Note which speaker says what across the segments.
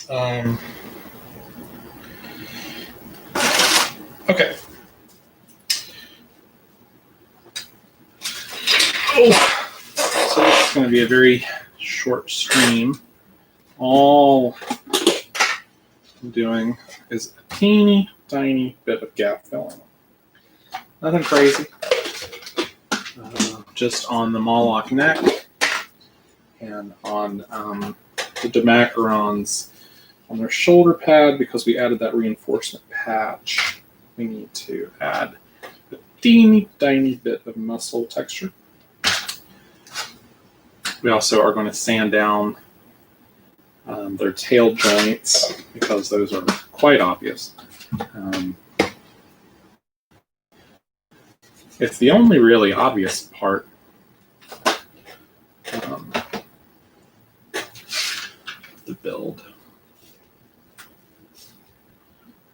Speaker 1: Okay. Oh. So this is going to be a very short stream. All I'm doing is a teeny tiny bit of gap filling. Nothing crazy. Just on the Moloch neck and on the Demacherons on their shoulder pad, because we added that reinforcement patch. We need to add a teeny tiny bit of muscle texture. We also are going to sand down their tail joints, because those are quite obvious. It's the only really obvious part. The build.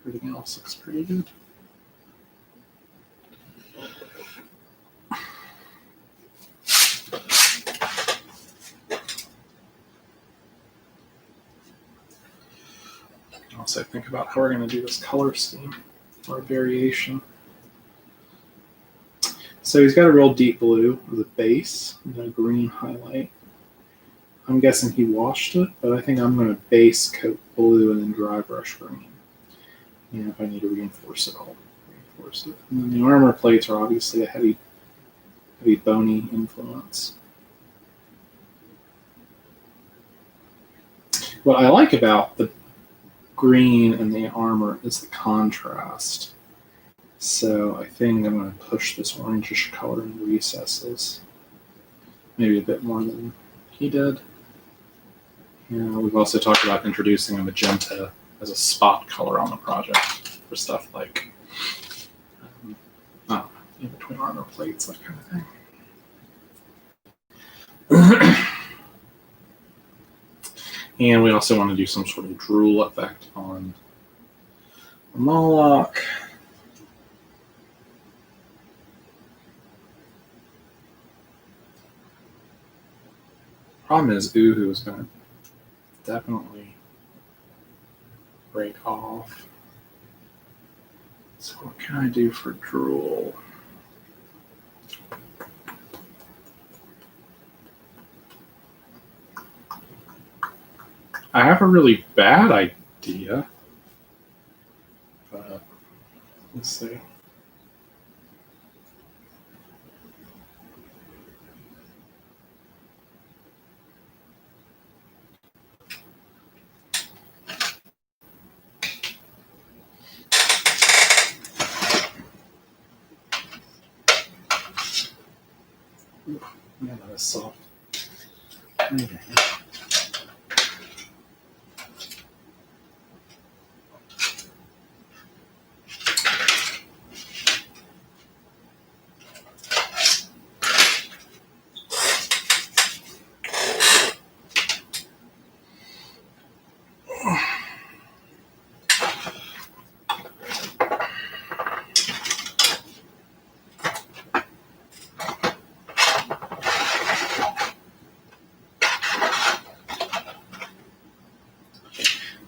Speaker 1: Everything else looks pretty good. Also think about how we're going to do this color scheme or variation. So he's got a real deep blue as a base and a green highlight. I'm guessing he washed it, but I think I'm going to base coat blue and then dry brush green. And if I need to reinforce it, I'll reinforce it. And then the armor plates are obviously a heavy bony influence. What I like about the green and the armor is the contrast. So I think I'm going to push this orangish color in the recesses. Maybe a bit more than he did. We've also talked about introducing a magenta as a spot color on the project for stuff like in between armor plates, that kind of thing. And we also want to do some sort of drool effect on the Moloch. Problem is, Uhu is going to definitely break off. So what can I do for drool? I have a really bad idea, but let's see. Yeah, that is soft. Okay.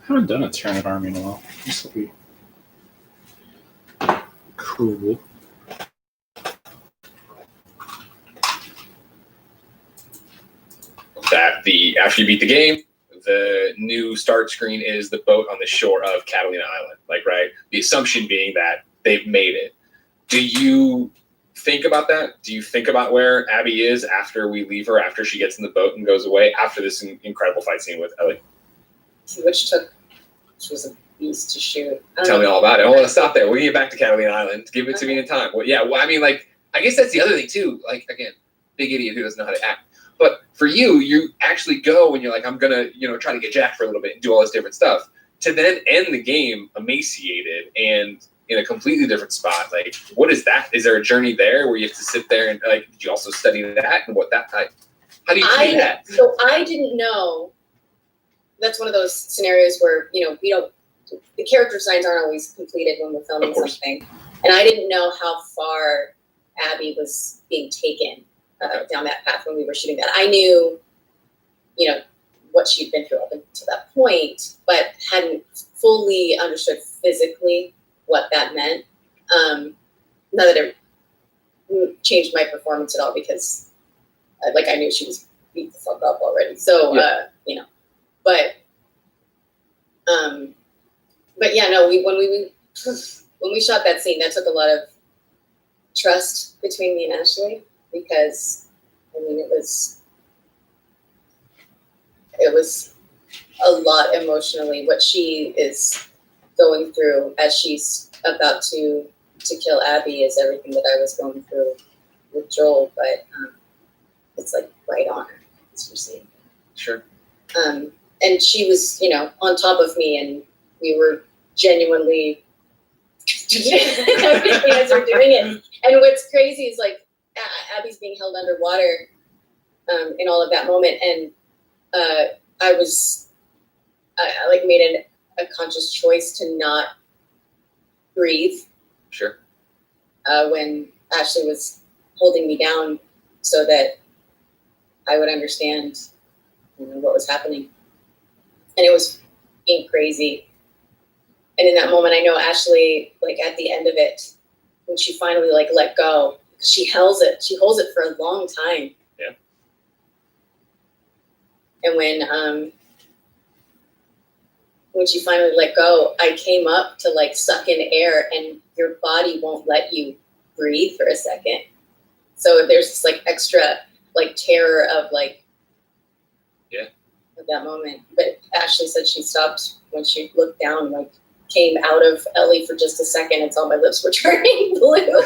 Speaker 1: I haven't done a Tyranid army in a while. This will be cool.
Speaker 2: That after you beat the game, the new start screen is the boat on the shore of Catalina Island. Like, right? The assumption being that they've made it. Do you think about that? Do you think about where Abby is after we leave her, after she gets in the boat and goes away, after this incredible fight scene with Ellie?
Speaker 3: Which was a beast to shoot.
Speaker 2: Tell me all about it. I want to stop there. We're going to get back to Catalina Island. Give it to me in time. Well, yeah, well, I mean, like, I guess that's the other thing, too. Like, again, big idiot who doesn't know how to act. But for you actually go and you're like, I'm going to, try to get jacked for a little bit and do all this different stuff. To then end the game emaciated and in a completely different spot. Like, what is that? Is there a journey there where you have to sit there and, like, did you also study that and what that type? How do you do that?
Speaker 3: So I didn't know. That's one of those scenarios where, the character designs aren't always completed when we're filming something. And I didn't know how far Abby was being taken down that path when we were shooting that. I knew, what she'd been through up until that point, but hadn't fully understood physically what that meant. Not that it changed my performance at all, because I knew she was beat the fuck up already. So, but yeah, no, when we shot that scene, that took a lot of trust between me and Ashley, because it was a lot emotionally what she is going through as she's about to kill Abby is everything that I was going through with Joel, but it's like right on her, as you're seeing.
Speaker 2: Sure.
Speaker 3: And she was, on top of me, and we were genuinely as we're doing it. And what's crazy is Abby's being held underwater in all of that moment, and I made a conscious choice to not breathe.
Speaker 2: Sure.
Speaker 3: When Ashley was holding me down, so that I would understand, what was happening, and it was being crazy. And in that moment, I know Ashley, at the end of it, when she finally let go, she holds it for a long time.
Speaker 2: Yeah.
Speaker 3: And when she finally let go, I came up to suck in air, and your body won't let you breathe for a second. So there's this extra terror of of that moment. But Ashley said she stopped when she looked down, came out of Ellie for just a second and saw my lips were turning blue.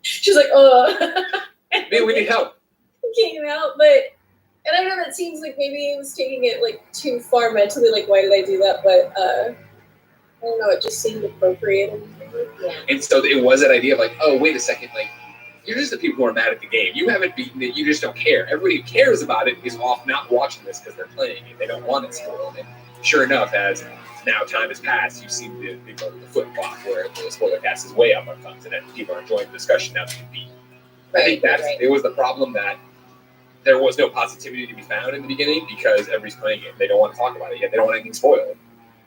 Speaker 3: She's like, oh.
Speaker 2: Maybe we need help.
Speaker 3: Came out, and I know that seems like maybe it was taking it too far mentally, why did I do that? But I don't know, it just seemed appropriate. Yeah.
Speaker 2: And so it was that idea of oh, wait a second, you're just the people who are mad at the game. You haven't beaten it, you just don't care. Everybody who cares about it is off not watching this because they're playing it. They don't want it spoiled. And sure enough, as now time has passed, you see the flip flop where the spoiler cast is way up on thumbs, and then people are enjoying the discussion now that you beat. I think it was the problem, that there was no positivity to be found in the beginning because everybody's playing it. They don't want to talk about it yet. They don't want anything spoiled.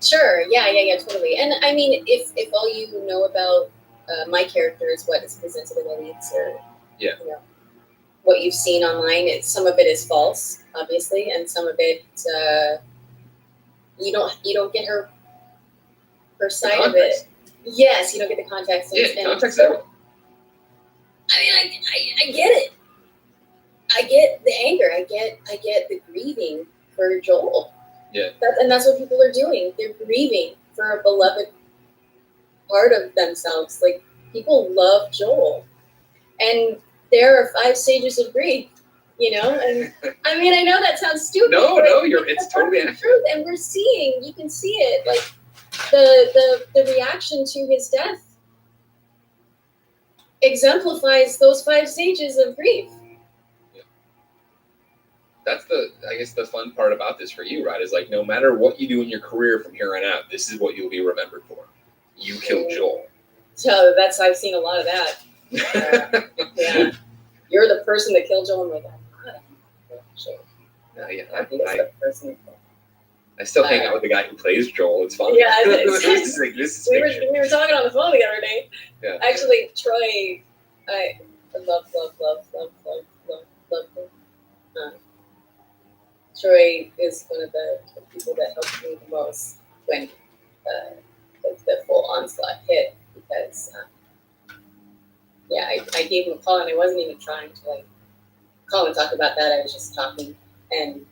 Speaker 3: Sure. Yeah, totally. And I mean, if all you know about my character is what is presented in Elites, or what you've seen online, some of it is false, obviously, and some of it you don't get her side of it. Yes, you don't get the context.
Speaker 2: Yeah, context everything.
Speaker 3: I mean, I get it. I get the anger. I get the grieving for Joel.
Speaker 2: Yeah.
Speaker 3: That's what people are doing. They're grieving for a beloved part of themselves. People love Joel, and there are 5 stages of grief. And I mean, I know that sounds stupid.
Speaker 2: No, it's totally
Speaker 3: the truth, and you can see it, the reaction to his death exemplifies those 5 stages of grief.
Speaker 2: That's the fun part about this for you, right? Is no matter what you do in your career from here on out, this is what you'll be remembered for. You killed Joel.
Speaker 3: So I've seen a lot of that. Yeah. You're the person that killed Joel. I'm like, I'm not. The person.
Speaker 2: I still hang out with the guy who plays Joel. It's fun.
Speaker 3: Yeah,
Speaker 2: this is
Speaker 3: we were talking on the phone the other day.
Speaker 2: Yeah.
Speaker 3: Actually, Troy, I love him. Troy is one of the people that helped me the most when the full onslaught hit, because I gave him a call, and I wasn't even trying to call and talk about that. I was just talking, and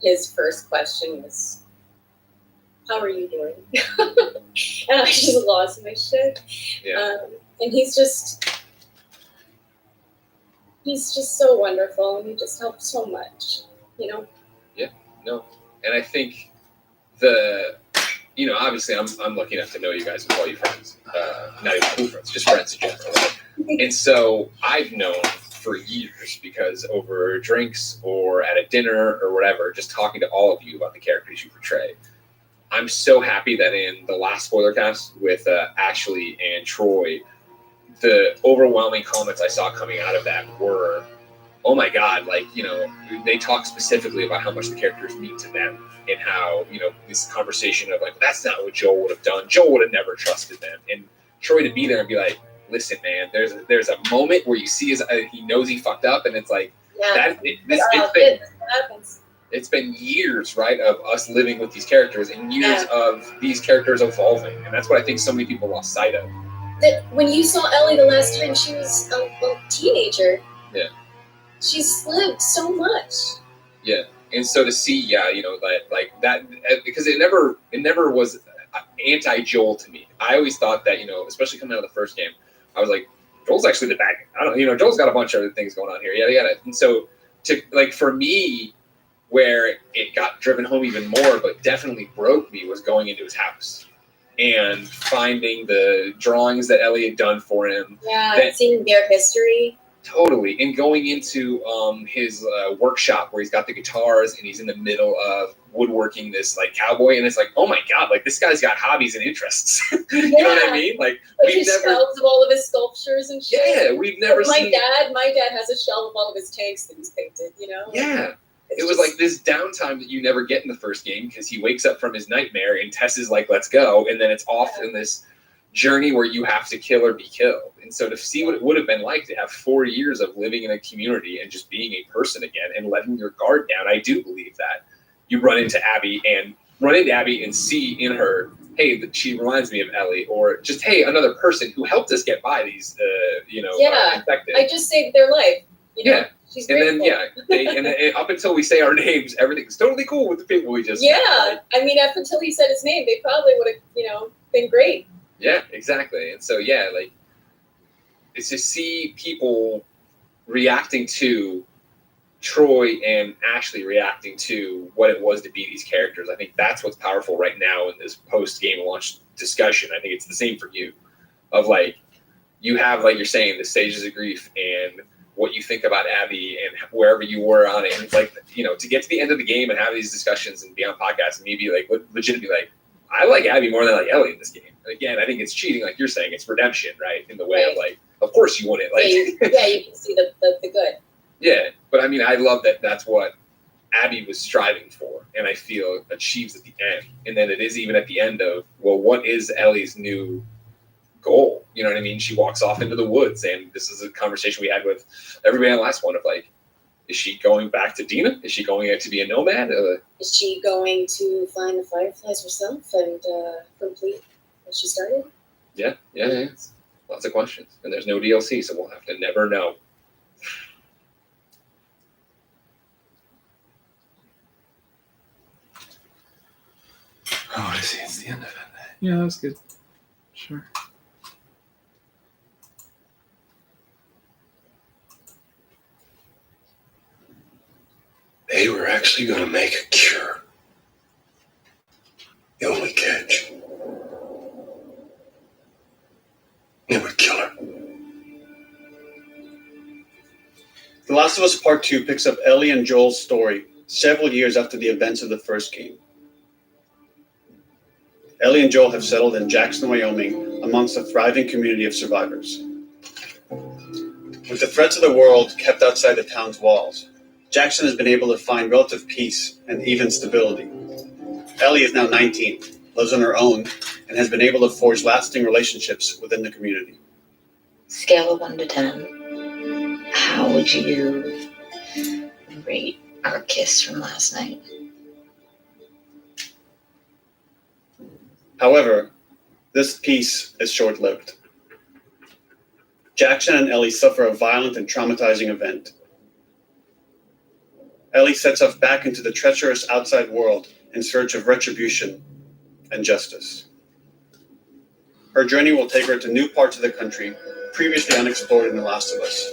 Speaker 3: his first question was, "How are you doing?" And I just lost my shit.
Speaker 2: Yeah.
Speaker 3: And he's just so wonderful, and he just helps so much,
Speaker 2: Yeah, no. And I think obviously I'm lucky enough to know you guys and call you friends. Not even cool friends, just friends in general. Right? And so I've known for years, because over drinks or at a dinner or whatever, just talking to all of you about the characters you portray. I'm so happy that in the last spoiler cast with Ashley and Troy, the overwhelming comments I saw coming out of that were oh my God, like, they talk specifically about how much the characters mean to them and how, this conversation of like, that's not what Joel would have done. Joel would have never trusted them. And Troy to be there and be like, listen, man, there's a moment where you see he knows he fucked up, and it's like, it's been years, right, of us living with these characters and years of these characters evolving. And that's what I think so many people lost sight of.
Speaker 3: That when you saw Ellie the last time, she was a teenager.
Speaker 2: Yeah.
Speaker 3: She's lived so much.
Speaker 2: Yeah. And so to see, that, because it never was anti-Joel to me. I always thought that, especially coming out of the first game, I was like, Joel's actually the bad guy. I don't, Joel's got a bunch of other things going on here. Yada. And so for me, where it got driven home even more, but definitely broke me, was going into his house and finding the drawings that Ellie had done for him.
Speaker 3: Yeah, seeing their history.
Speaker 2: Totally. And going into his workshop where he's got the guitars and he's in the middle of woodworking this like cowboy, and it's like, oh my God, like this guy's got hobbies and interests. You know what I mean? Like
Speaker 3: his shelves of all of his sculptures and shit.
Speaker 2: Yeah, we've never seen.
Speaker 3: My dad has a shelf of all of his tanks that he's painted,
Speaker 2: Yeah. It was like this downtime that you never get in the first game, because he wakes up from his nightmare and Tess is like, let's go. And then it's off in this journey where you have to kill or be killed. And so to see what it would have been like to have 4 years of living in a community and just being a person again and letting your guard down, I do believe that you run into Abby and see in her, hey, she reminds me of Ellie, or just, hey, another person who helped us get by these, infected.
Speaker 3: I just saved their life.
Speaker 2: Yeah. She's and grateful. Then, up until we say our names, everything's totally cool with the people we just
Speaker 3: met. I mean, up until he said his name, they probably would have, been great.
Speaker 2: Yeah, exactly. And so, it's to see people reacting to Troy and Ashley reacting to what it was to be these characters. I think that's what's powerful right now in this post-game launch discussion. I think it's the same for you. Of, like, you have, like you're saying, the stages of grief and what you think about Abby and wherever you were on it. And it's like, to get to the end of the game and have these discussions and be on podcasts and maybe like legitimately like, I like Abby more than I like Ellie in this game. And again, I think it's cheating, like you're saying, it's redemption, right? In the way of like, of course you wouldn't. Like,
Speaker 3: you can see the good.
Speaker 2: Yeah, but I mean, I love that that's what Abby was striving for, and I feel achieves at the end. And then it is even at the end of, well, what is Ellie's new goal? You know what I mean? She walks off into the woods, and this is a conversation we had with everybody on the last one of like, is she going back to Dina? Is she going to be a nomad?
Speaker 3: Is she going to find the fireflies herself and complete what she started?
Speaker 2: Yeah. Lots of questions, and there's no DLC, so we'll have to never know.
Speaker 1: Oh, I see. It's the end of it. Yeah, that's good. Sure.
Speaker 4: They were actually going to make a cure. The only catch, it would kill her.
Speaker 5: The Last of Us Part 2 picks up Ellie and Joel's story several years after the events of the first game. Ellie and Joel have settled in Jackson, Wyoming, amongst a thriving community of survivors. With the threats of the world kept outside the town's walls, Jackson has been able to find relative peace and even stability. Ellie is now 19, lives on her own, and has been able to forge lasting relationships within the community.
Speaker 6: Scale of 1 to 10, how would you rate our kiss from last night?
Speaker 5: However, this peace is short-lived. Jackson and Ellie suffer a violent and traumatizing event. Ellie sets off back into the treacherous outside world in search of retribution and justice. Her journey will take her to new parts of the country previously unexplored in The Last of Us.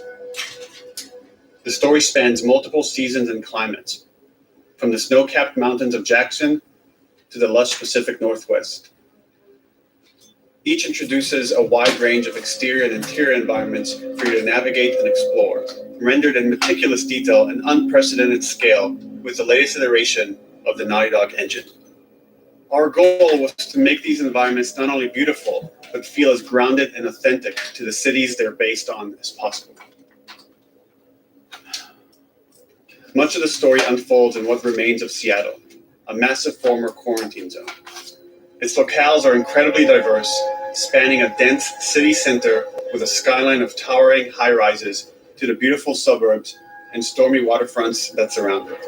Speaker 5: The story spans multiple seasons and climates, from the snow-capped mountains of Jackson to the lush Pacific Northwest. Each introduces a wide range of exterior and interior environments for you to navigate and explore, rendered in meticulous detail and unprecedented scale with the latest iteration of the Naughty Dog engine. Our goal was to make these environments not only beautiful, but feel as grounded and authentic to the cities they're based on as possible. Much of the story unfolds in what remains of Seattle, a massive former quarantine zone. Its locales are incredibly diverse, spanning a dense city center with a skyline of towering high-rises to the beautiful suburbs and stormy waterfronts that surround it.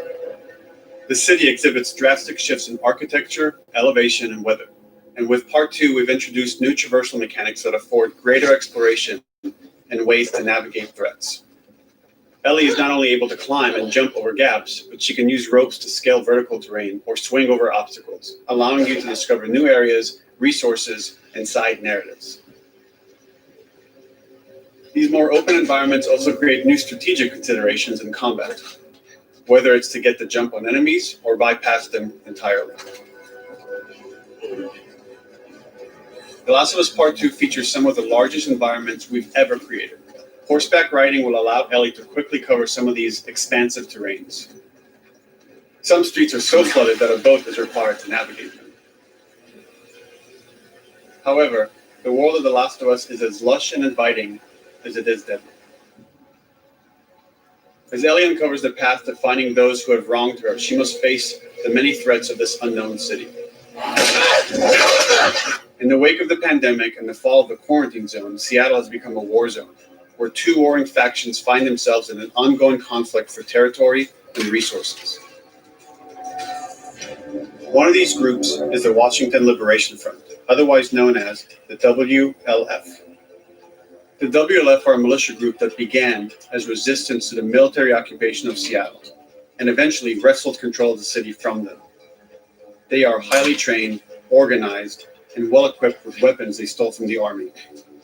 Speaker 5: The city exhibits drastic shifts in architecture, elevation, and weather. And with Part 2, we've introduced new traversal mechanics that afford greater exploration and ways to navigate threats. Ellie is not only able to climb and jump over gaps, but she can use ropes to scale vertical terrain or swing over obstacles, allowing you to discover new areas, resources, and side narratives. These more open environments also create new strategic considerations in combat, whether it's to get the jump on enemies or bypass them entirely. The Last of Us Part 2 features some of the largest environments we've ever created. Horseback riding will allow Ellie to quickly cover some of these expansive terrains. Some streets are so flooded that a boat is required to navigate them. However, the world of The Last of Us is as lush and inviting as it is deadly. As Ellie uncovers the path to finding those who have wronged her, she must face the many threats of this unknown city. In the wake of the pandemic and the fall of the quarantine zone, Seattle has become a war zone, where two warring factions find themselves in an ongoing conflict for territory and resources. One of these groups is the Washington Liberation Front, otherwise known as the WLF. The WLF are a militia group that began as resistance to the military occupation of Seattle and eventually wrestled control of the city from them. They are highly trained, organized, and well-equipped with weapons they stole from the army.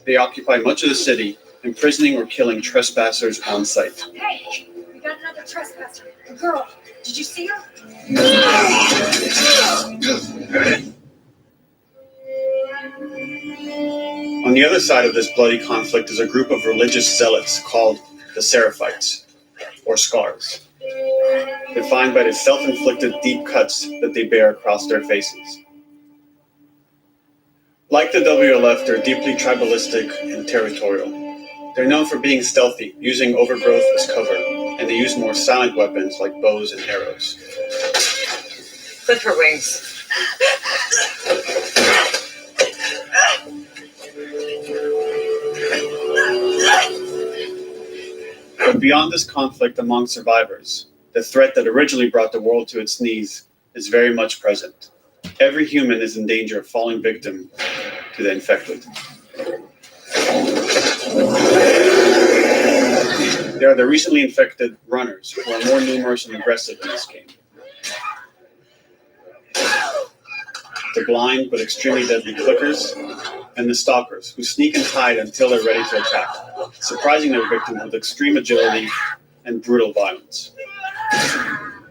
Speaker 5: They occupy much of the city, imprisoning or killing trespassers on sight.
Speaker 7: Hey, we got another trespasser. A girl. Did you see her?
Speaker 5: On the other side of this bloody conflict is a group of religious zealots called the Seraphites, or Scars, defined by the self-inflicted deep cuts that they bear across their faces. Like the WLF, they're deeply tribalistic and territorial. They're known for being stealthy, using overgrowth as cover, and they use more silent weapons like bows and arrows.
Speaker 6: Clip her wings.
Speaker 5: But beyond this conflict among survivors, the threat that originally brought the world to its knees is very much present. Every human is in danger of falling victim to the infected. There are the recently infected runners, who are more numerous and aggressive in this game. The blind but extremely deadly clickers, and the stalkers, who sneak and hide until they're ready to attack, surprising their victims with extreme agility and brutal violence.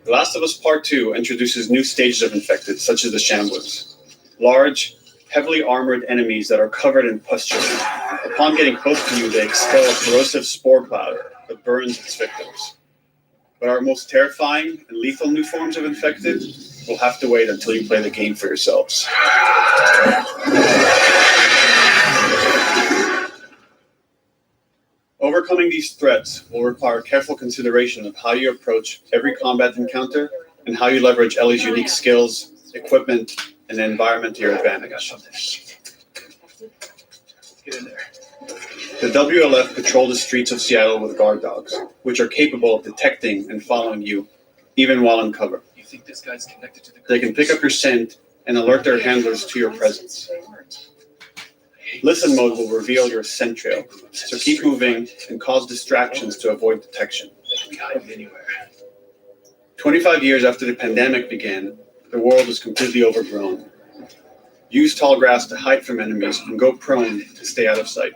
Speaker 5: The Last of Us Part 2 introduces new stages of infected, such as the Shamblers, large, heavily armored enemies that are covered in pustule. Upon getting close to you, they expel a corrosive spore cloud that burns its victims. But our most terrifying and lethal new forms of infected will have to wait until you play the game for yourselves. Overcoming these threats will require careful consideration of how you approach every combat encounter and how you leverage Ellie's unique skills, equipment, and environment to your advantage.
Speaker 1: Get in there.
Speaker 5: The WLF patrol the streets of Seattle with guard dogs, which are capable of detecting and following you, even while in cover.
Speaker 1: You think this guy's connected to the
Speaker 5: They can pick up your scent and alert their handlers to your presence. Listen mode will reveal your scent trail, so keep moving and cause distractions to avoid detection.
Speaker 1: They can be hiding anywhere.
Speaker 5: 25 years after the pandemic began, the world is completely overgrown. Use tall grass to hide from enemies and go prone to stay out of sight.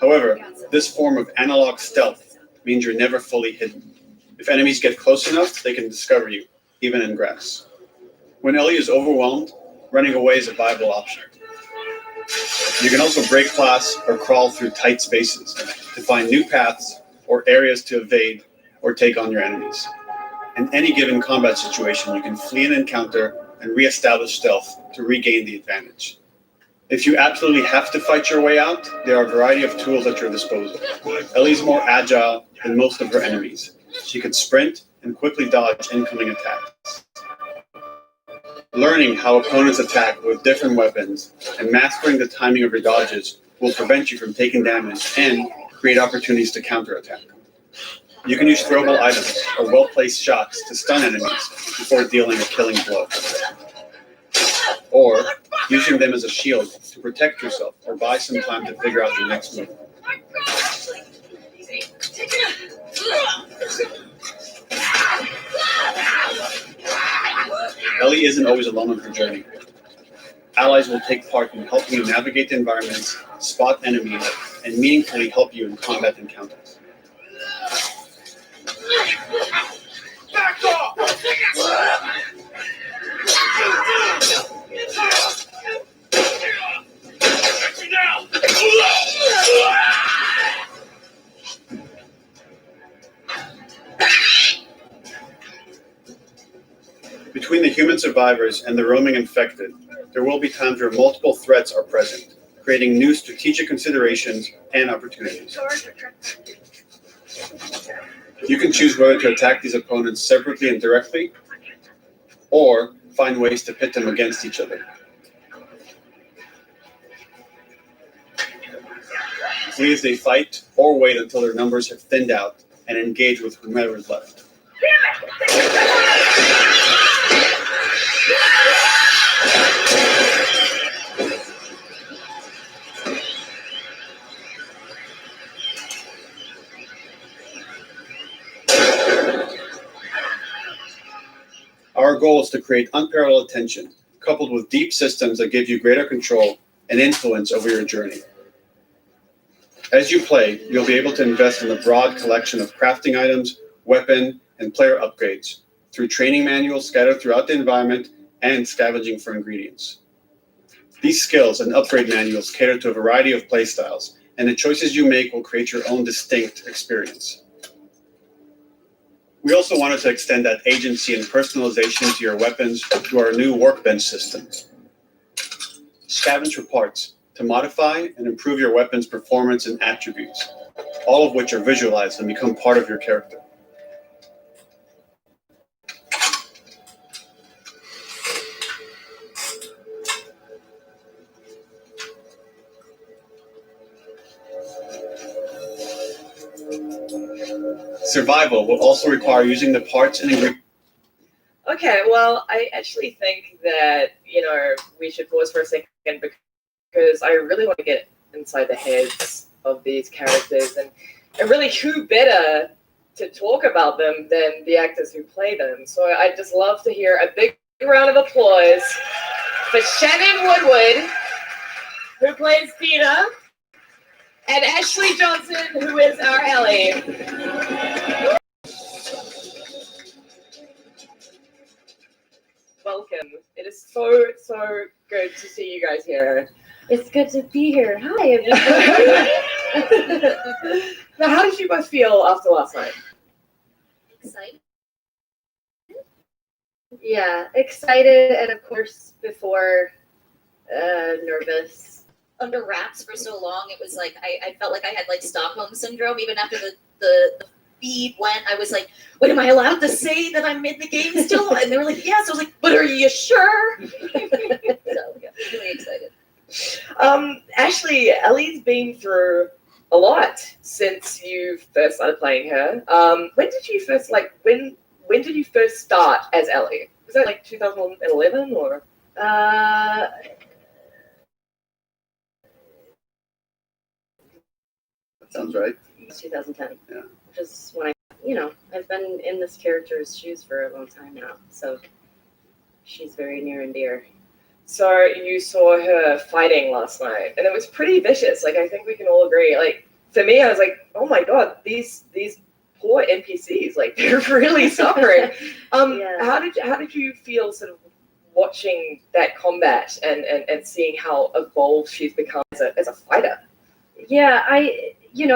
Speaker 5: However, this form of analog stealth means you're never fully hidden. If enemies get close enough, they can discover you, even in grass. When Ellie is overwhelmed, running away is a viable option. You can also break glass or crawl through tight spaces to find new paths or areas to evade or take on your enemies. In any given combat situation, you can flee an encounter and re-establish stealth to regain the advantage. If you absolutely have to fight your way out, there are a variety of tools at your disposal. Ellie's more agile than most of her enemies. She can sprint and quickly dodge incoming attacks. Learning how opponents attack with different weapons and mastering the timing of your dodges will prevent you from taking damage and create opportunities to counterattack. You can use throwable items or well-placed shots to stun enemies before dealing a killing blow. Or using them as a shield to protect yourself or buy some time to figure out your next move. Ellie isn't always alone on her journey. Allies will take part in helping you navigate the environments, spot enemies, and meaningfully help you in combat encounters.
Speaker 7: Back off!
Speaker 5: Between the human survivors and the roaming infected, there will be times where multiple threats are present, creating new strategic considerations and opportunities. You can choose whether to attack these opponents separately and directly, or find ways to pit them against each other. Flee as they fight, or wait until their numbers have thinned out and engage with whomever is left. Our goal is to create unparalleled tension, coupled with deep systems that give you greater control and influence over your journey. As you play, you'll be able to invest in a broad collection of crafting items, weapon, and player upgrades through training manuals scattered throughout the environment and scavenging for ingredients. These skills and upgrade manuals cater to a variety of playstyles, and the choices you make will create your own distinct experience. We also wanted to extend that agency and personalization to your weapons through our new workbench system. Scavenge for parts to modify and improve your weapon's performance and attributes, all of which are visualized and become part of your character. Survival will also require using the parts and ingredients.
Speaker 8: Okay, well, I actually think that, we should pause for a second because I really want to get inside the heads of these characters and really who better to talk about them than the actors who play them. So I'd just love to hear a big round of applause for Shannon Woodward, who plays Peter, and Ashley Johnson, who is our Ellie. Welcome. It is so good to see you guys here.
Speaker 9: It's good to be here. Hi, everybody.
Speaker 8: Now, how did you both feel after last night?
Speaker 3: Excited?
Speaker 9: Yeah, excited, and of course, before, nervous.
Speaker 3: Under wraps for so long, it was like I felt like I had like Stockholm syndrome. Even after the feed went, I was like, "Wait, am I allowed to say that I'm in the game still?" And they were like, "Yes." I was like, "But are you sure?" So yeah, really excited.
Speaker 8: Ashley, Ellie's been through a lot since you first started playing her. When did you first when did you first start as Ellie? Was that like 2011 or?
Speaker 5: Sounds right.
Speaker 9: 2010.
Speaker 5: Yeah.
Speaker 9: Which is when I've been in this character's shoes for a long time now, so she's very near and dear.
Speaker 8: So you saw her fighting last night, and it was pretty vicious. Like, I think we can all agree. Like, for me, I was like, oh my god, these poor NPCs, like, they're really suffering.
Speaker 9: Yeah.
Speaker 8: How did you feel sort of watching that combat and seeing how evolved she's become as a fighter?
Speaker 9: Yeah,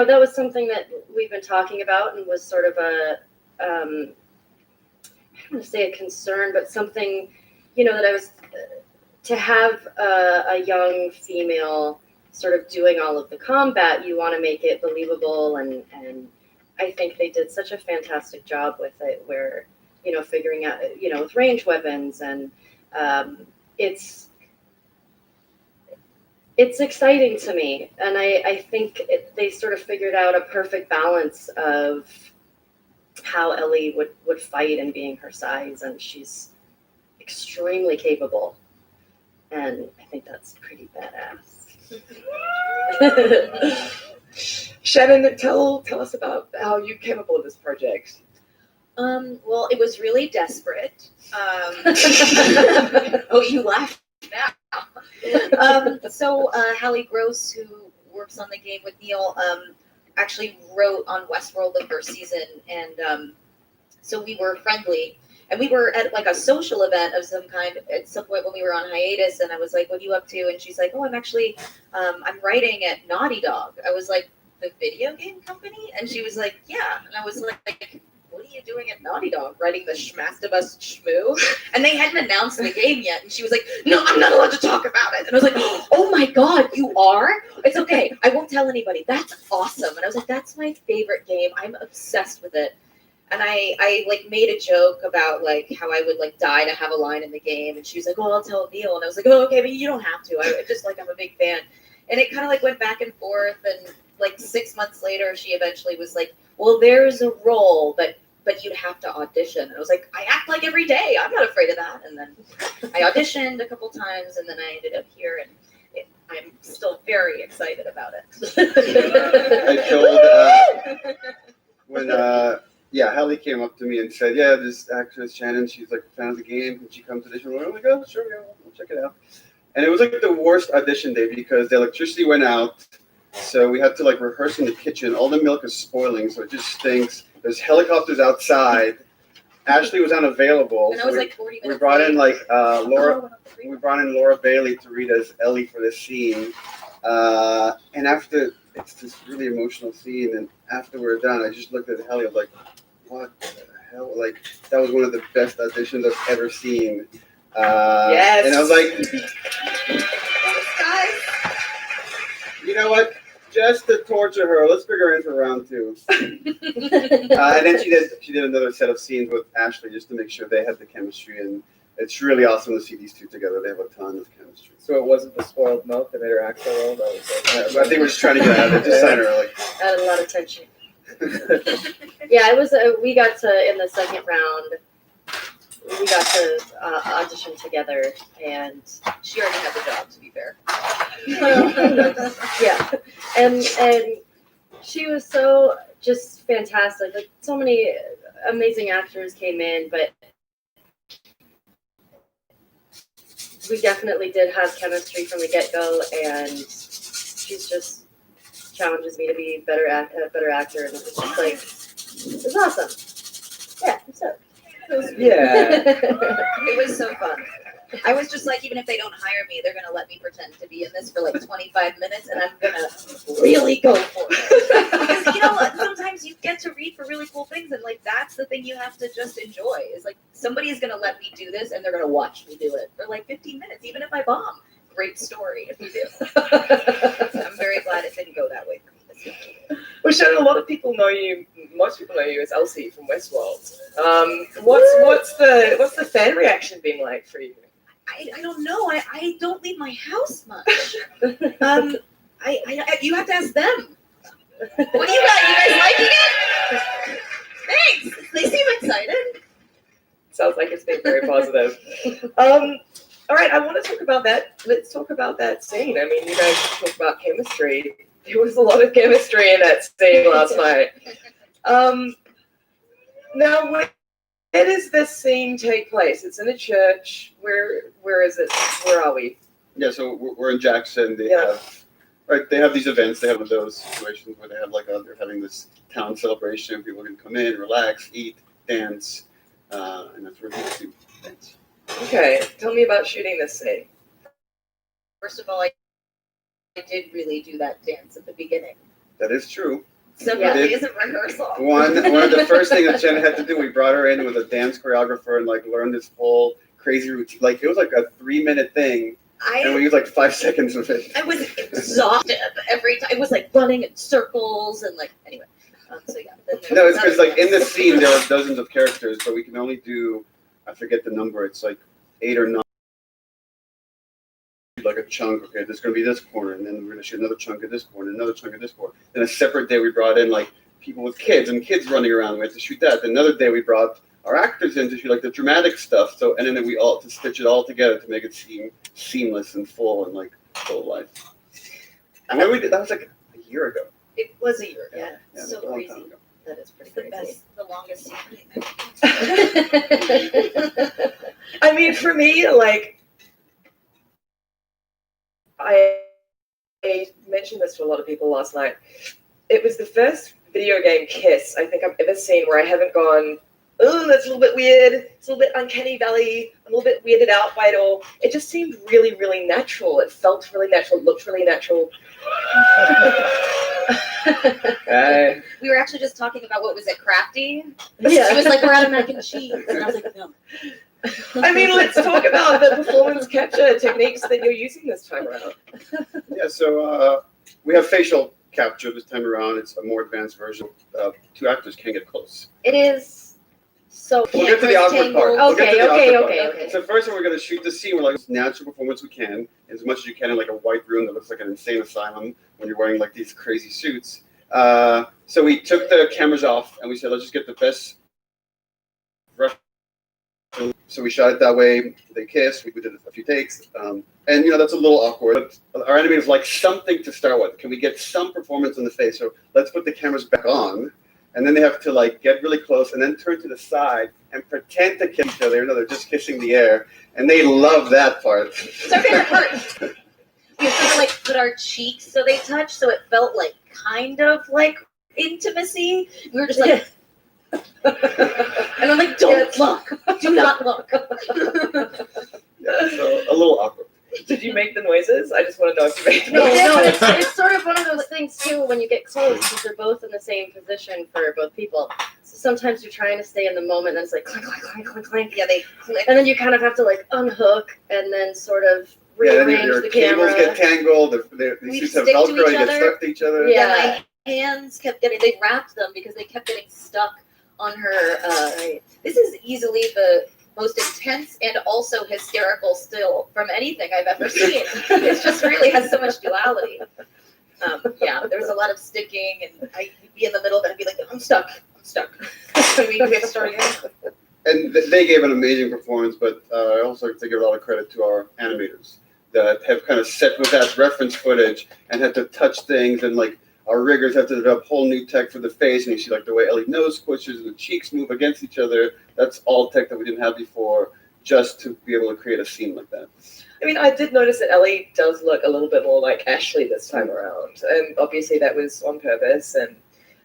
Speaker 9: that was something that we've been talking about and was sort of a, I don't want to say a concern, but something, that I was, to have a young female sort of doing all of the combat, you want to make it believable and I think they did such a fantastic job with it, where, figuring out, with range weapons, and it's exciting to me. And I think they sort of figured out a perfect balance of how Ellie would fight and being her size, and she's extremely capable. And I think that's pretty badass.
Speaker 8: Shannon, tell us about how you came up with this project.
Speaker 3: Well, it was really desperate. Oh, you laughed now. So Hallie Gross, who works on the game with Neil, actually wrote on Westworld the first season, and so we were friendly. And we were at like a social event of some kind at some point when we were on hiatus, and I was like, "What are you up to?" And she's like, "Oh, I'm actually, I'm writing at Naughty Dog." I was like, "The video game company?" And she was like, "Yeah." And I was like, "What are you doing at Naughty Dog? Writing the Schmastabus Shmoo?" And they hadn't announced the game yet, and she was like, "No, I'm not allowed to talk about it." And I was like, "Oh my God, you are? It's okay. I won't tell anybody. That's awesome." And I was like, "That's my favorite game. I'm obsessed with it." And I like made a joke about like how I would like die to have a line in the game, and she was like, "Oh, I'll tell Neil." And I was like, "Oh, okay, but you don't have to. I just like I'm a big fan." And it kind of like went back and forth, and like 6 months later, she eventually was like, "Well, there's a role, but you'd have to audition." And I was like, "I act like every day. I'm not afraid of that." And then I auditioned a couple times, and then I ended up here, and I'm still very excited about it.
Speaker 5: I told when Hallie came up to me and said, "Yeah, this actress Shannon, she's like a fan of the game. Can she come to this room?" I'm like, "Oh, sure, yeah, we'll check it out." And it was like the worst audition day because the electricity went out, so we had to like rehearse in the kitchen. All the milk is spoiling, so it just stinks. There's helicopters outside. Ashley was unavailable.
Speaker 3: And I was like 40 minutes
Speaker 5: we brought in like
Speaker 3: Laura.
Speaker 5: We brought in Laura Bailey to read as Ellie for this scene. And after, it's this really emotional scene, and after we're done, I just looked at Hallie. I was like, "What the hell?" Like, that was one of the best auditions I've ever seen.
Speaker 8: Yes.
Speaker 5: And I was like, "You know what? Just to torture her, let's bring her in for round 2." And then she did another set of scenes with Ashley just to make sure they had the chemistry, and it's really awesome to see these two together. They have a ton of chemistry.
Speaker 8: So it wasn't the spoiled milk that made her act so well. That was
Speaker 5: I think we're just trying to get out of it. Just sign her early.
Speaker 9: Added a lot of tension. Yeah, it was. We got to in the second round. We got to audition together, and
Speaker 3: She already had the job, to be fair.
Speaker 9: yeah, and she was so just fantastic. Like, so many amazing actors came in, but we definitely did have chemistry from the get-go, and she's just challenges me to be a better actor, and it's just like, it's awesome. Yeah, it's so.
Speaker 8: Yeah.
Speaker 3: It was so fun. I was just like, even if they don't hire me, they're gonna let me pretend to be in this for like 25 minutes, and I'm gonna really go for it. Because you know what? Sometimes you get to read for really cool things, and like that's the thing you have to just enjoy. Is like somebody is gonna let me do this, and they're gonna watch me do it for like 15 minutes, even if I bomb. Great story if you do. I'm very glad it didn't go that way for me this time.
Speaker 8: Well, Shannon, a lot of people know you. Most people know you as Elsie from Westworld. What's the fan reaction been like for you?
Speaker 3: I don't know. I don't leave my house much. You have to ask them. What do you got? You guys liking it? Thanks. They seem excited.
Speaker 8: Sounds like it's been very positive. All right, I want to talk about that. Let's talk about that scene. I mean, you guys talk about chemistry. There was a lot of chemistry in that scene last night. Now, where does this scene take place? It's in a church. Where is it? Where are we?
Speaker 5: Yeah, so we're in Jackson. They have these events. They have those situations where they have they're having this town celebration. People can come in, relax, eat, dance, and that's where we do dance.
Speaker 8: Okay, tell me about shooting this scene.
Speaker 3: First of all, I did really do that dance at the beginning.
Speaker 5: That is true.
Speaker 3: So probably is a rehearsal.
Speaker 5: One of the first things that Shannon had to do, we brought her in with a dance choreographer and learned this whole crazy routine. It was like a 3-minute thing, and we used 5 seconds of it.
Speaker 3: I was exhausted every time. It was running in circles and anyway.
Speaker 10: So yeah. Then
Speaker 5: No, it's
Speaker 10: there's
Speaker 5: because like in
Speaker 10: another
Speaker 5: the scene there are dozens of characters, but we can only do, I forget the number. It's like 8 or 9. Like a chunk. Okay, there's going to be this corner, and then we're going to shoot another chunk at this corner, another chunk at this corner. Then a separate day we brought in like people with kids and kids running around. We had to shoot that. Then another day we brought our actors in to shoot like the dramatic stuff. So and then we all to stitch it all together to make it seem seamless and full and like full of life. And when we did that was like a year ago.
Speaker 9: It was a year. Yeah.
Speaker 5: Yeah,
Speaker 9: So
Speaker 5: a long
Speaker 9: crazy.
Speaker 5: time ago.
Speaker 9: That is pretty
Speaker 10: the
Speaker 9: crazy.
Speaker 10: best, the longest scene.
Speaker 8: I mean, for me, like, I mentioned this to a lot of people last night. It was the first video game kiss I think I've ever seen where I haven't gone, oh, that's a little bit weird. It's a little bit uncanny valley. I'm a little bit weirded out by it all. It just seemed really, really natural. It felt really natural. It looked really natural.
Speaker 10: We were actually just talking about what was it, crafty?
Speaker 9: Yeah.
Speaker 10: She was like, we're out of mac and cheese. And I was like, no.
Speaker 8: I mean, let's talk about the performance capture techniques that you're using this time around.
Speaker 5: Yeah, so we have facial capture this time around. It's a more advanced version. 2 actors can't get close.
Speaker 9: It is so.
Speaker 5: We'll get to the awkward part. We'll get to the
Speaker 9: Okay.
Speaker 5: awkward part. So first, we're going to shoot the scene with like as natural performance we can, as much as you can in like a white room that looks like an insane asylum when you're wearing like these crazy suits. So we took the cameras off and we said, let's just get the best. So we shot it that way. They kissed. We did a few takes, and that's a little awkward. But our animators like something to start with. Can we get some performance on the face? So let's put the cameras back on, and then they have to like get really close and then turn to the side and pretend to kiss each other. They're just kissing the air, and they love that part.
Speaker 10: It's our favorite part. We sort of like put our cheeks so they touch, so it felt like kind of like intimacy. We were just like, and I'm like, don't look, do not look.
Speaker 5: Yeah, so a little awkward.
Speaker 8: Did you make the noises? I just want to know if you made the
Speaker 9: No,
Speaker 8: noises.
Speaker 9: it's sort of one of those things too when you get close because they're both in the same position for both people. So sometimes you're trying to stay in the moment and it's like clink, clink, clink, clink, clink.
Speaker 10: Yeah, they click.
Speaker 9: And then you kind of have to like unhook and then sort of
Speaker 5: Yeah, then
Speaker 9: rearrange
Speaker 5: your
Speaker 9: the
Speaker 5: cables
Speaker 9: camera.
Speaker 5: get tangled.
Speaker 10: We
Speaker 5: These suits have
Speaker 10: stick to
Speaker 5: Velcro.
Speaker 10: each
Speaker 5: You get
Speaker 10: other.
Speaker 5: stuck to each other.
Speaker 9: Yeah.
Speaker 10: My hands kept getting, they wrapped them because they kept getting stuck on her. This is easily the most intense and also hysterical still from anything I've ever seen. It just really has so much duality. Yeah, there's a lot of sticking, and I'd be in the middle of it and be like, I'm stuck. We have to start again.
Speaker 5: And they gave an amazing performance, but I also have to give a lot of credit to our animators that have kind of set with that reference footage and had to touch things, and like our riggers have to develop whole new tech for the face, and you see like the way Ellie's nose squishes and the cheeks move against each other. That's all tech that we didn't have before, just to be able to create a scene like that.
Speaker 8: I mean, I did notice that Ellie does look a little bit more like Ashley this time around, and obviously that was on purpose. And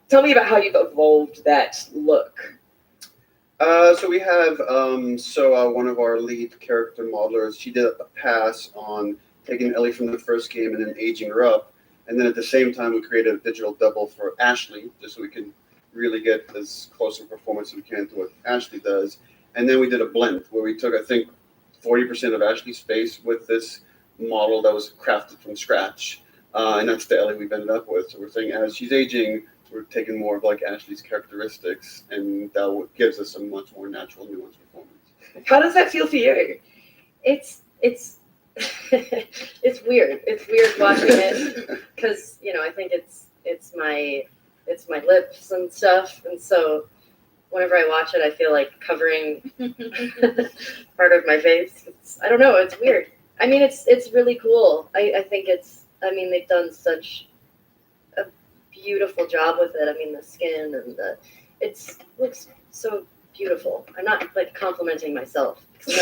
Speaker 8: tell me about how you've evolved that look.
Speaker 5: So we have one of our lead character modelers. She did a pass on taking Ellie from the first game and then aging her up, and then at the same time we created a digital double for Ashley, just so we can really get as close a performance as we can to what Ashley does. And then we did a blend where we took, I think, 40% of Ashley's face with this model that was crafted from scratch, and that's the Ellie we've ended up with. So we're saying as she's aging, we're taking more of like Ashley's characteristics, and that gives us a much more natural, nuanced performance.
Speaker 8: How does that feel for you?
Speaker 9: It's it's weird. It's weird watching it because I think it's my lips and stuff, and so whenever I watch it, I feel like covering part of my face. I don't know. It's weird. I mean, it's really cool. I think they've done such a beautiful job with it. I mean, the skin and it looks so beautiful. I'm not like complimenting myself. I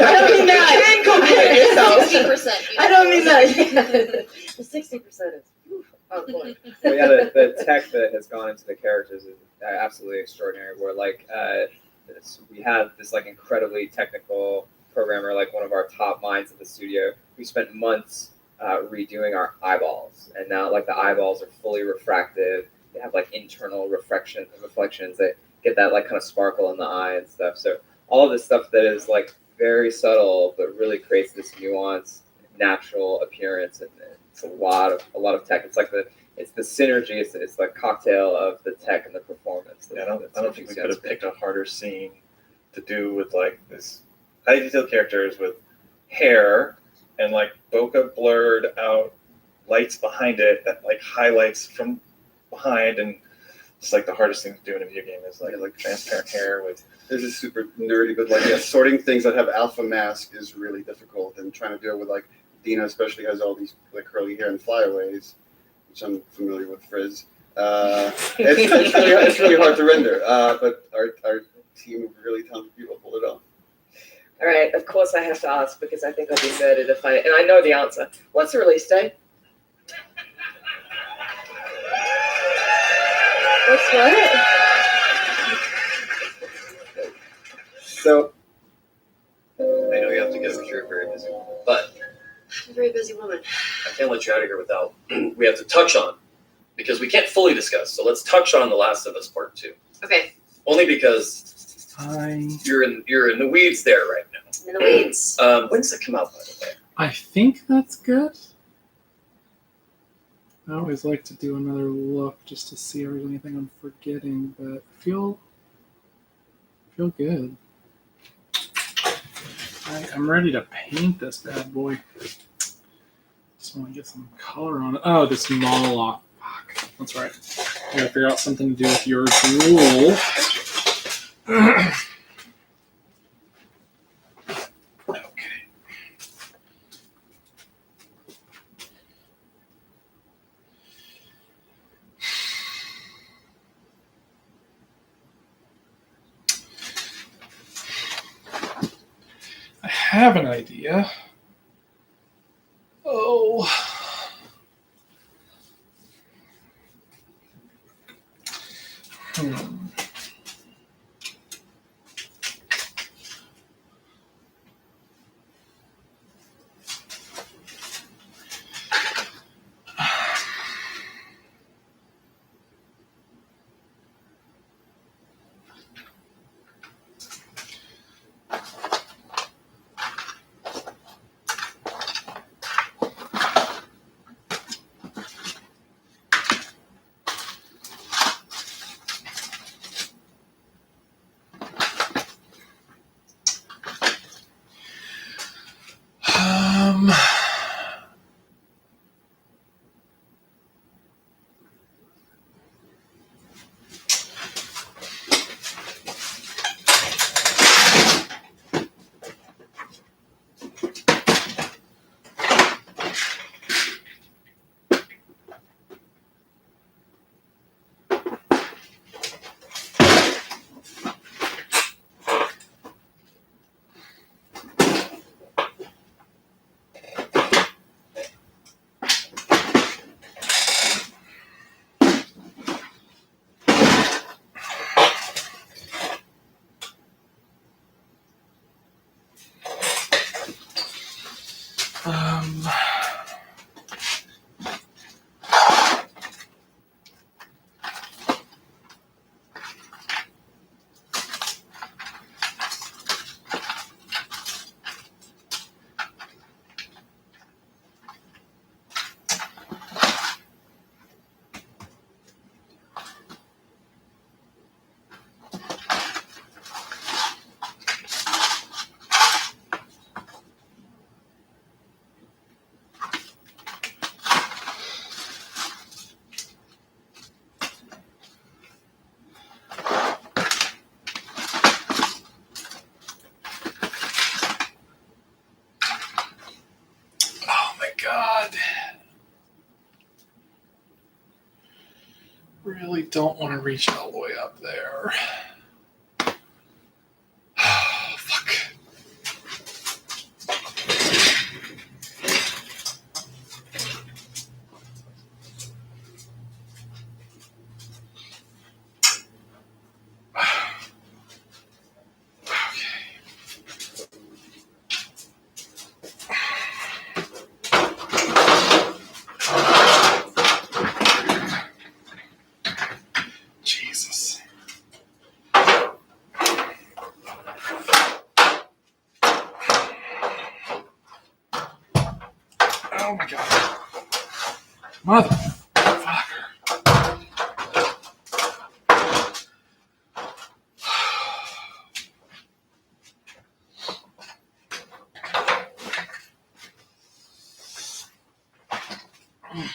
Speaker 9: don't mean that.
Speaker 8: You didn't compliment yourself.
Speaker 10: 60%.
Speaker 9: I don't mean that. The 60% is on point.
Speaker 11: Well, yeah, the tech that has gone into the characters is absolutely extraordinary. Where we have this like incredibly technical programmer, like one of our top minds at the studio. We spent months redoing our eyeballs, and now like the eyeballs are fully refractive. They have like internal reflections that get that like kind of sparkle in the eye and stuff. So all of this stuff that is like very subtle but really creates this nuanced, natural appearance, and it's a lot of tech. It's like it's the synergy. It's the cocktail of the tech and the performance.
Speaker 12: I don't think we could have picked a harder scene to do with like this high detail characters with hair and like bokeh blurred out lights behind it that like highlights from behind, and it's like the hardest thing to do in a video game is like transparent hair with.
Speaker 5: This is super nerdy, but like sorting things that have alpha mask is really difficult, and trying to do it with like Dina especially has all these like curly hair and flyaways, which I'm familiar with Frizz. It's really hard to render, but our team of really talented people pulled it off.
Speaker 8: All right, of course I have to ask because I think I'd be murdered if and I know the answer. What's the release date? What's what?
Speaker 13: So, I know you have to get, you're a very busy woman, but
Speaker 9: I'm a very busy woman.
Speaker 13: I can't let you out of here without, we have to touch on, because we can't fully discuss, so let's touch on The Last of Us Part 2.
Speaker 3: Okay.
Speaker 13: Only because you're in the weeds there right now.
Speaker 3: I'm in the weeds.
Speaker 13: When does it come out, by the way?
Speaker 1: I think that's good. I always like to do another look just to see if there's anything I'm forgetting, but I feel good. I'm ready to paint this bad boy. Just want to get some color on it. Oh, this monologue. Fuck. That's right. I gotta figure out something to do with your drool. Okay. I have an idea. Oh. Really don't want to reach all the way up there. Fuck. Oh my god. Mother. Fuck. Please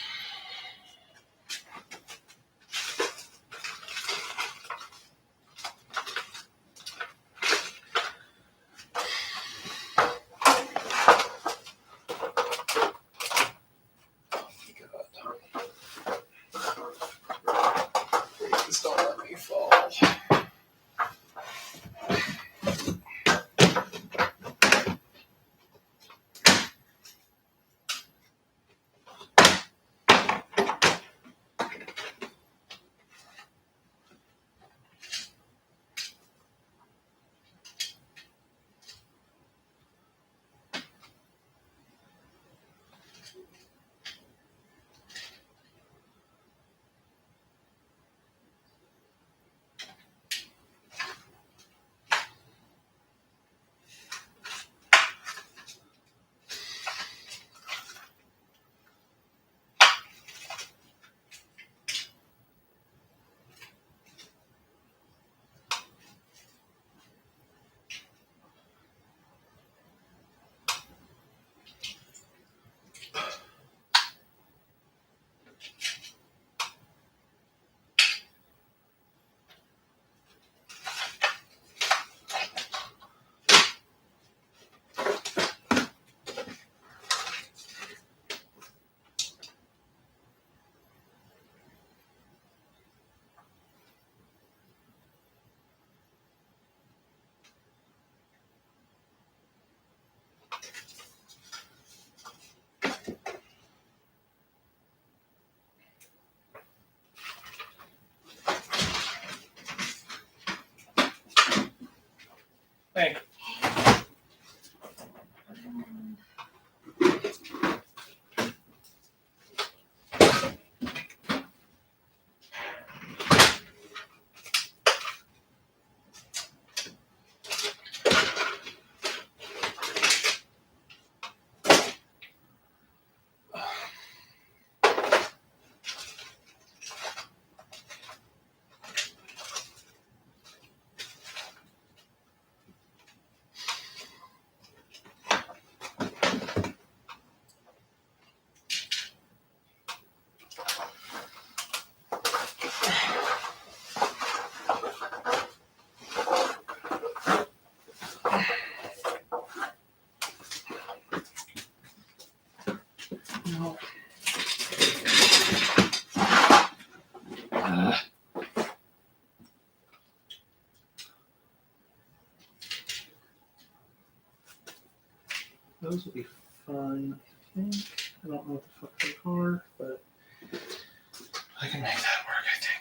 Speaker 1: don't let me fall. Thank you. Those will be fun, I think. I don't know what the fuck they are, but I can make that work, I think.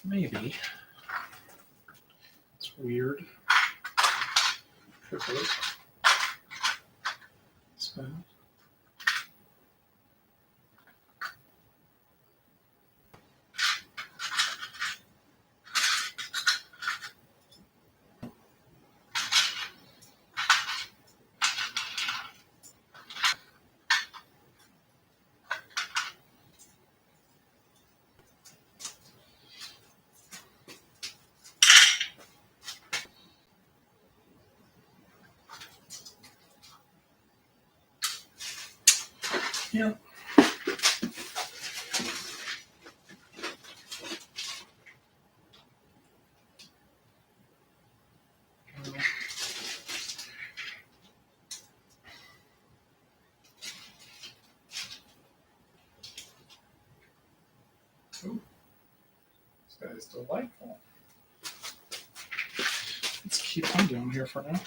Speaker 1: Maybe. It's weird. Could work. So. Yeah. Ooh, this guy is delightful. Let's keep him down here for now.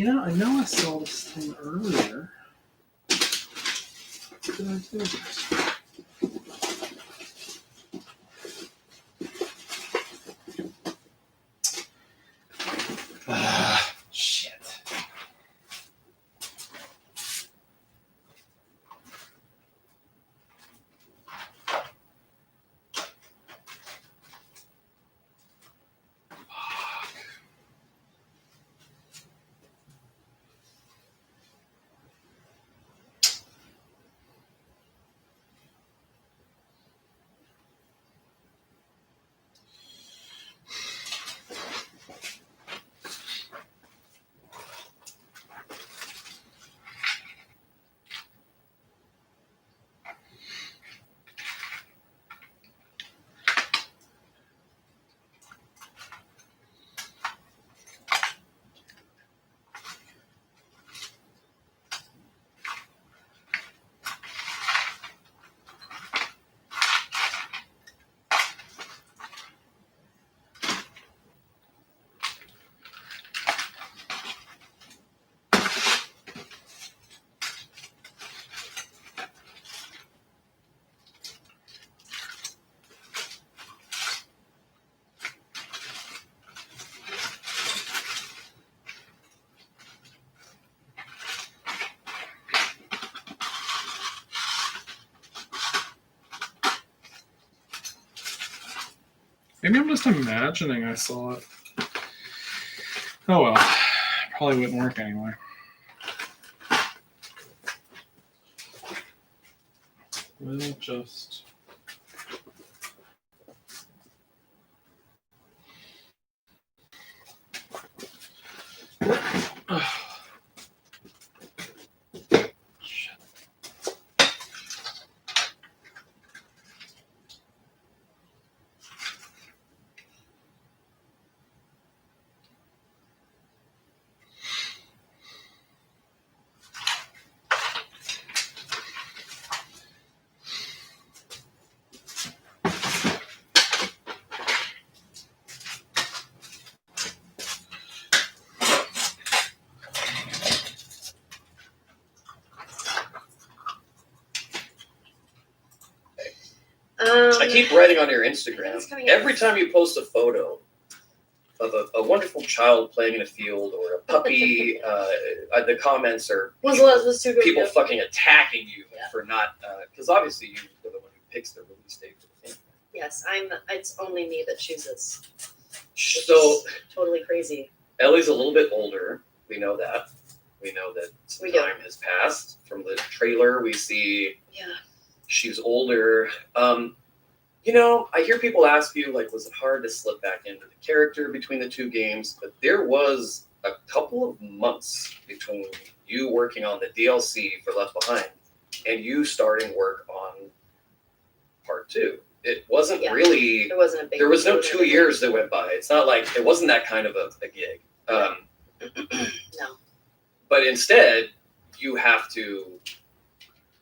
Speaker 1: I know I saw this thing earlier. What did I do? Shit. Maybe I'm just imagining I saw it. Oh well. Probably wouldn't work anyway. We'll just...
Speaker 13: I keep writing on your Instagram.
Speaker 9: It's coming
Speaker 13: Every
Speaker 9: out.
Speaker 13: time you post a photo of a wonderful child playing in a field or a puppy, the comments are people fucking attacking you for not, because obviously you're the one who picks the release date for the thing.
Speaker 9: Yes, it's only me that chooses.
Speaker 13: So
Speaker 9: Totally crazy.
Speaker 13: Ellie's a little bit older. We know that. We know that some
Speaker 9: We do.
Speaker 13: time has passed. From the trailer, we see
Speaker 9: Yeah.
Speaker 13: she's older. I hear people ask you, like, was it hard to slip back into the character between the two games? But there was a couple of months between you working on the DLC for Left Behind and you starting work on Part 2. It wasn't really...
Speaker 9: It wasn't a big...
Speaker 13: There was no 2 years that went by. It's not like... It wasn't that kind of a gig.
Speaker 9: No.
Speaker 13: But instead, you have to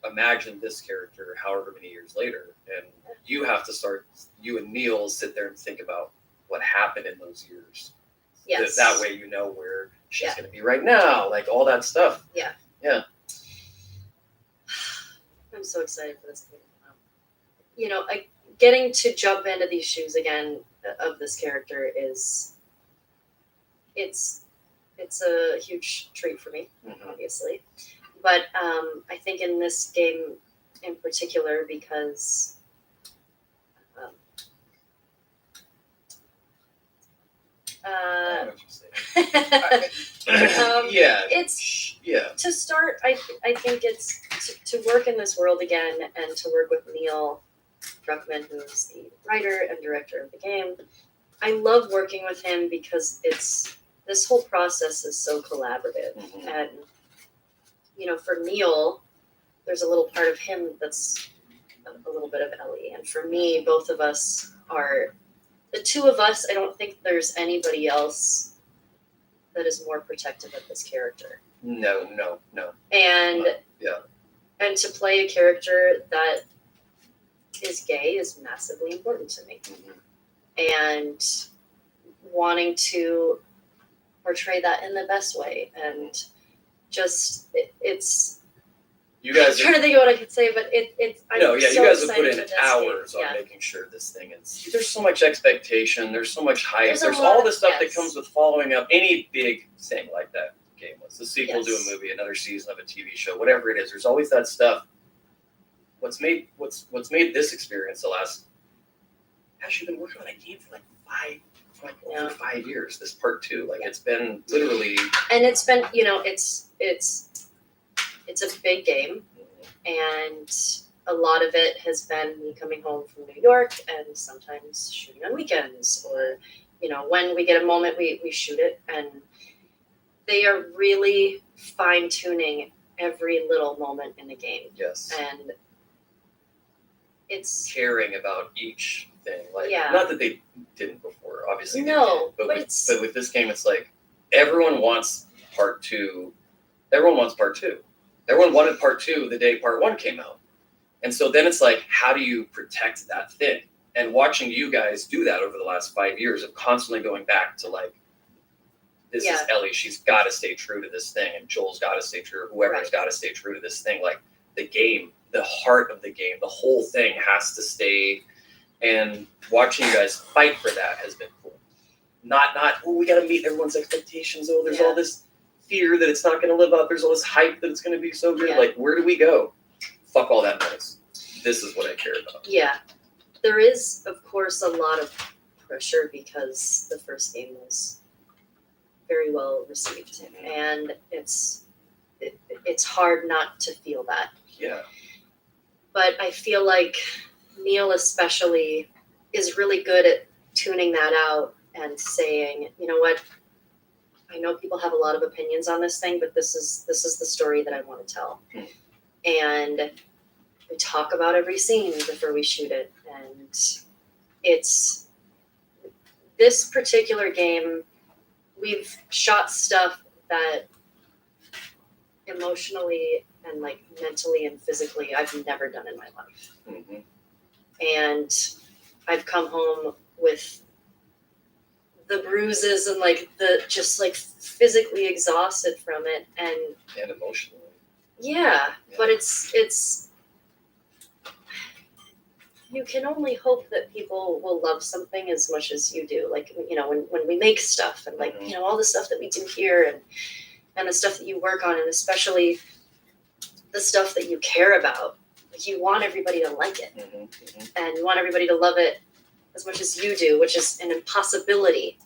Speaker 13: imagine this character however many years later, and you have to you and Neil sit there and think about what happened in those years.
Speaker 9: Yes.
Speaker 13: That way you know where she's going to be right now, like all that stuff.
Speaker 9: Yeah.
Speaker 13: Yeah.
Speaker 9: I'm so excited for this game to come out. Getting to jump into these shoes again of this character it's a huge treat for me, obviously. But I think in this game in particular, because to start, I think it's to work in this world again and to work with Neil Druckmann, who's the writer and director of the game. I love working with him because this whole process is so collaborative. And, for Neil, there's a little part of him that's a little bit of Ellie. And for me, both of us are, the two of us, I don't think there's anybody else that is more protective of this character.
Speaker 13: No.
Speaker 9: And and to play a character that is gay is massively important to me. And wanting to portray that in the best way. And just it's
Speaker 13: You
Speaker 9: I'm
Speaker 13: guys,
Speaker 9: trying to think of what I could say, but it's I'm
Speaker 13: no, yeah,
Speaker 9: so
Speaker 13: you guys have
Speaker 9: excited
Speaker 13: put
Speaker 9: for
Speaker 13: in
Speaker 9: this
Speaker 13: hours
Speaker 9: game.
Speaker 13: on
Speaker 9: Yeah.
Speaker 13: making sure this thing is. There's so much expectation. There's so much hype.
Speaker 9: There's a
Speaker 13: There's
Speaker 9: lot
Speaker 13: all
Speaker 9: of-
Speaker 13: the stuff that
Speaker 9: yes.
Speaker 13: comes with following up any big thing like that game was. The sequel to
Speaker 9: Yes.
Speaker 13: a movie, another season of a TV show, whatever it is. There's always that stuff. What's made this experience the last? Gosh, you've been working on that game for over 5 years. This part 2, like it's been literally.
Speaker 9: And it's been, it's a big game, and a lot of it has been me coming home from New York and sometimes shooting on weekends, or when we get a moment we shoot it, and they are really fine-tuning every little moment in the game.
Speaker 13: Yes.
Speaker 9: And it's
Speaker 13: caring about each thing. Like,
Speaker 9: Yeah.
Speaker 13: not that they didn't before, obviously. They
Speaker 9: No,
Speaker 13: did,
Speaker 9: but it's-
Speaker 13: but with this game, it's like everyone wants part 2. Everyone wants part 2. Everyone wanted part 2 the day part 1 came out. And so then it's like, how do you protect that thing? And watching you guys do that over the last 5 years of constantly going back to like, this is Ellie, she's got to stay true to this thing, and Joel's got to stay true, whoever's got to stay true to this thing. Like the game, the heart of the game, the whole thing has to stay. And watching you guys fight for that has been cool. Not we got to meet everyone's expectations. Oh, there's all this fear that it's not going to live up. There's all this hype that it's going to be so good.
Speaker 9: Yeah.
Speaker 13: Like, where do we go? Fuck all that noise. This is what I care about.
Speaker 9: Yeah, there is, of course, a lot of pressure because the first game was very well received, and it's hard not to feel that.
Speaker 13: Yeah.
Speaker 9: But I feel like Neil especially is really good at tuning that out and saying, you know what, I know people have a lot of opinions on this thing, but this is the story that I want to tell. And we talk about every scene before we shoot it, and it's this particular game, we've shot stuff that emotionally and like mentally and physically I've never done in my life.
Speaker 13: Mm-hmm.
Speaker 9: And I've come home with the bruises and like the just like physically exhausted from it, and
Speaker 13: emotionally.
Speaker 9: Yeah, but it's you can only hope that people will love something as much as you do. Like, when we make stuff and like, all the stuff that we do here and the stuff that you work on, and especially the stuff that you care about, like you want everybody to like it, and you want everybody to love it as much as you do, which is an impossibility.